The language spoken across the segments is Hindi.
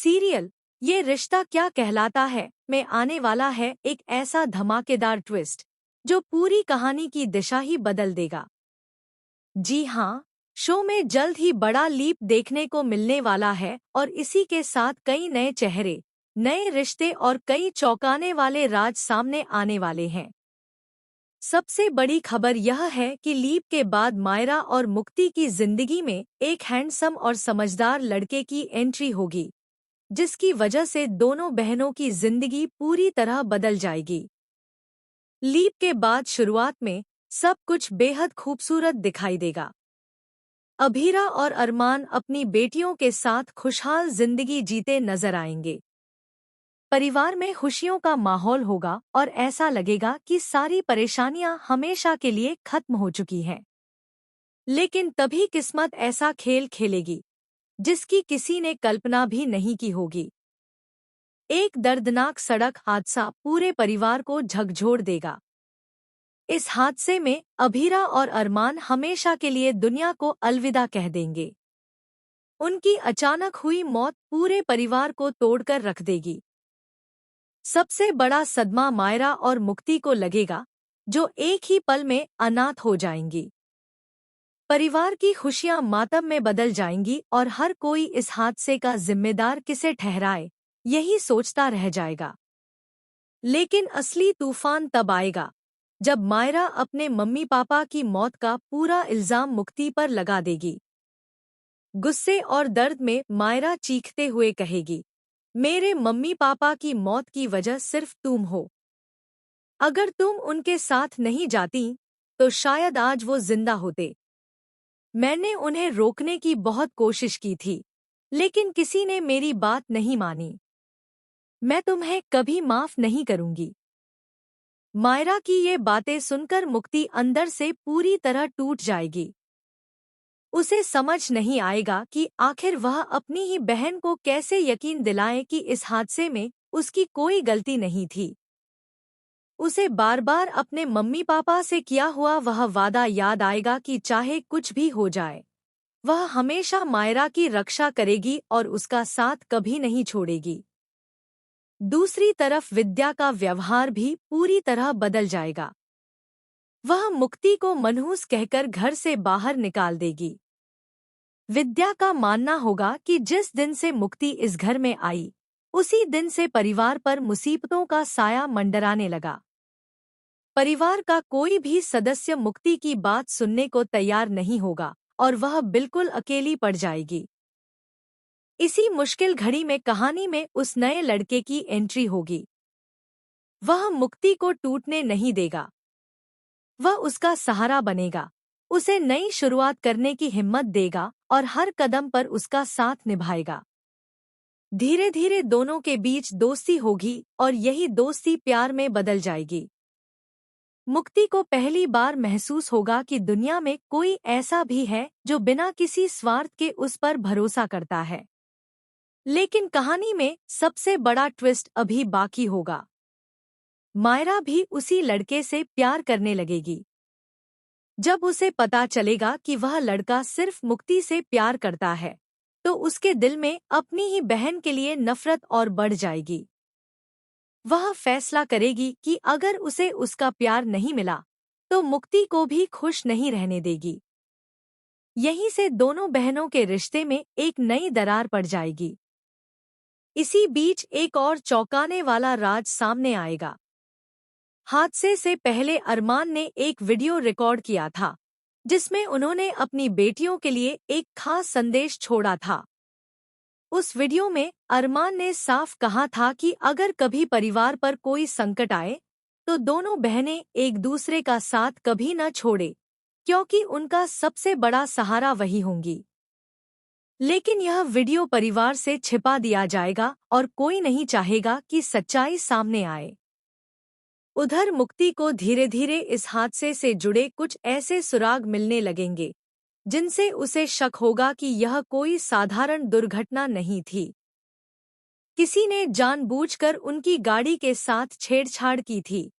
सीरियल ये रिश्ता क्या कहलाता है में आने वाला है एक ऐसा धमाकेदार ट्विस्ट जो पूरी कहानी की दिशा ही बदल देगा। जी हाँ, शो में जल्द ही बड़ा लीप देखने को मिलने वाला है और इसी के साथ कई नए चेहरे, नए रिश्ते और कई चौंकाने वाले राज सामने आने वाले हैं। सबसे बड़ी खबर यह है कि लीप के बाद मायरा और मुक्ति की जिंदगी में एक हैंडसम और समझदार लड़के की एंट्री होगी, जिसकी वजह से दोनों बहनों की जिंदगी पूरी तरह बदल जाएगी। लीप के बाद शुरुआत में सब कुछ बेहद खूबसूरत दिखाई देगा। अभीरा और अरमान अपनी बेटियों के साथ खुशहाल जिंदगी जीते नजर आएंगे। परिवार में खुशियों का माहौल होगा और ऐसा लगेगा कि सारी परेशानियां हमेशा के लिए खत्म हो चुकी हैं। लेकिन तभी किस्मत ऐसा खेल खेलेगी जिसकी किसी ने कल्पना भी नहीं की होगी। एक दर्दनाक सड़क हादसा पूरे परिवार को झकझोर देगा। इस हादसे में अभीरा और अरमान हमेशा के लिए दुनिया को अलविदा कह देंगे। उनकी अचानक हुई मौत पूरे परिवार को तोड़कर रख देगी। सबसे बड़ा सदमा मायरा और मुक्ति को लगेगा, जो एक ही पल में अनाथ हो जाएंगी। परिवार की खुशियां मातम में बदल जाएंगी और हर कोई इस हादसे का जिम्मेदार किसे ठहराए, यही सोचता रह जाएगा। लेकिन असली तूफान तब आएगा जब मायरा अपने मम्मी पापा की मौत का पूरा इल्जाम मुक्ति पर लगा देगी। गुस्से और दर्द में मायरा चीखते हुए कहेगी, मेरे मम्मी पापा की मौत की वजह सिर्फ तुम हो। अगर तुम उनके साथ नहीं जाती तो शायद आज वो जिंदा होते। मैंने उन्हें रोकने की बहुत कोशिश की थी, लेकिन किसी ने मेरी बात नहीं मानी। मैं तुम्हें कभी माफ नहीं करूंगी। मायरा की ये बातें सुनकर मुक्ति अंदर से पूरी तरह टूट जाएगी। उसे समझ नहीं आएगा कि आखिर वह अपनी ही बहन को कैसे यकीन दिलाए कि इस हादसे में उसकी कोई गलती नहीं थी। उसे बार बार अपने मम्मी पापा से किया हुआ वह वादा याद आएगा कि चाहे कुछ भी हो जाए, वह हमेशा मायरा की रक्षा करेगी और उसका साथ कभी नहीं छोड़ेगी। दूसरी तरफ विद्या का व्यवहार भी पूरी तरह बदल जाएगा। वह मुक्ति को मनहूस कहकर घर से बाहर निकाल देगी। विद्या का मानना होगा कि जिस दिन से मुक्ति इस घर में आई, उसी दिन से परिवार पर मुसीबतों का साया मंडराने लगा। परिवार का कोई भी सदस्य मुक्ति की बात सुनने को तैयार नहीं होगा और वह बिल्कुल अकेली पड़ जाएगी। इसी मुश्किल घड़ी में कहानी में उस नए लड़के की एंट्री होगी। वह मुक्ति को टूटने नहीं देगा। वह उसका सहारा बनेगा, उसे नई शुरुआत करने की हिम्मत देगा और हर कदम पर उसका साथ निभाएगा। धीरे धीरे दोनों के बीच दोस्ती होगी और यही दोस्ती प्यार में बदल जाएगी। मुक्ति को पहली बार महसूस होगा कि दुनिया में कोई ऐसा भी है जो बिना किसी स्वार्थ के उस पर भरोसा करता है। लेकिन कहानी में सबसे बड़ा ट्विस्ट अभी बाकी होगा। मायरा भी उसी लड़के से प्यार करने लगेगी। जब उसे पता चलेगा कि वह लड़का सिर्फ मुक्ति से प्यार करता है, तो उसके दिल में अपनी ही बहन के लिए नफरत और बढ़ जाएगी। वह फैसला करेगी कि अगर उसे उसका प्यार नहीं मिला, तो मुक्ति को भी खुश नहीं रहने देगी। यहीं से दोनों बहनों के रिश्ते में एक नई दरार पड़ जाएगी। इसी बीच एक और चौंकाने वाला राज सामने आएगा। हादसे से पहले अरमान ने एक वीडियो रिकॉर्ड किया था, जिसमें उन्होंने अपनी बेटियों के लिए एक खास संदेश छोड़ा था। उस वीडियो में अरमान ने साफ कहा था कि अगर कभी परिवार पर कोई संकट आए, तो दोनों बहनें एक दूसरे का साथ कभी न छोड़े, क्योंकि उनका सबसे बड़ा सहारा वही होंगी। लेकिन यह वीडियो परिवार से छिपा दिया जाएगा और कोई नहीं चाहेगा कि सच्चाई सामने आए। उधर मुक्ति को धीरे धीरे इस हादसे से जुड़े कुछ ऐसे सुराग मिलने लगेंगे, जिनसे उसे शक होगा कि यह कोई साधारण दुर्घटना नहीं थी। किसी ने जानबूझकर उनकी गाड़ी के साथ छेड़छाड़ की थी।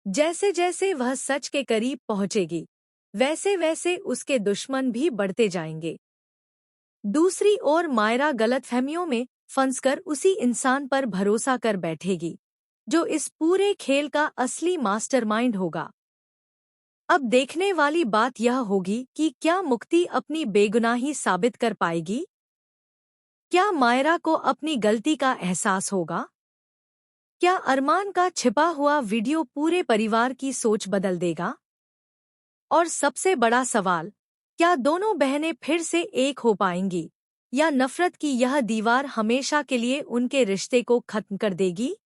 जैसे जैसे वह सच के करीब पहुंचेगी, वैसे वैसे उसके दुश्मन भी बढ़ते जाएंगे। दूसरी ओर मायरा गलतफहमियों में फंसकर उसी इंसान पर भरोसा कर बैठेगी जो इस पूरे खेल का असली मास्टरमाइंड होगा। अब देखने वाली बात यह होगी कि क्या मुक्ति अपनी बेगुनाही साबित कर पाएगी? क्या मायरा को अपनी गलती का एहसास होगा? क्या अरमान का छिपा हुआ वीडियो पूरे परिवार की सोच बदल देगा? और सबसे बड़ा सवाल, क्या दोनों बहनें फिर से एक हो पाएंगी या नफरत की यह दीवार हमेशा के लिए उनके रिश्ते को खत्म कर देगी?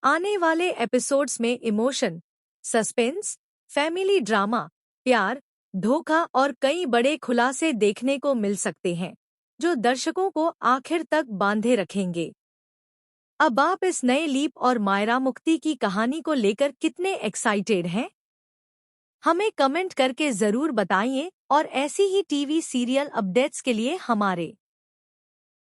आने वाले एपिसोड्स में इमोशन, सस्पेंस, फैमिली ड्रामा, प्यार, धोखा और कई बड़े खुलासे देखने को मिल सकते हैं जो दर्शकों को आखिर तक बांधे रखेंगे। अब आप इस नए लीप और मायरा मुक्ति की कहानी को लेकर कितने एक्साइटेड हैं? हमें कमेंट करके जरूर बताइए और ऐसी ही टीवी सीरियल अपडेट्स के लिए हमारे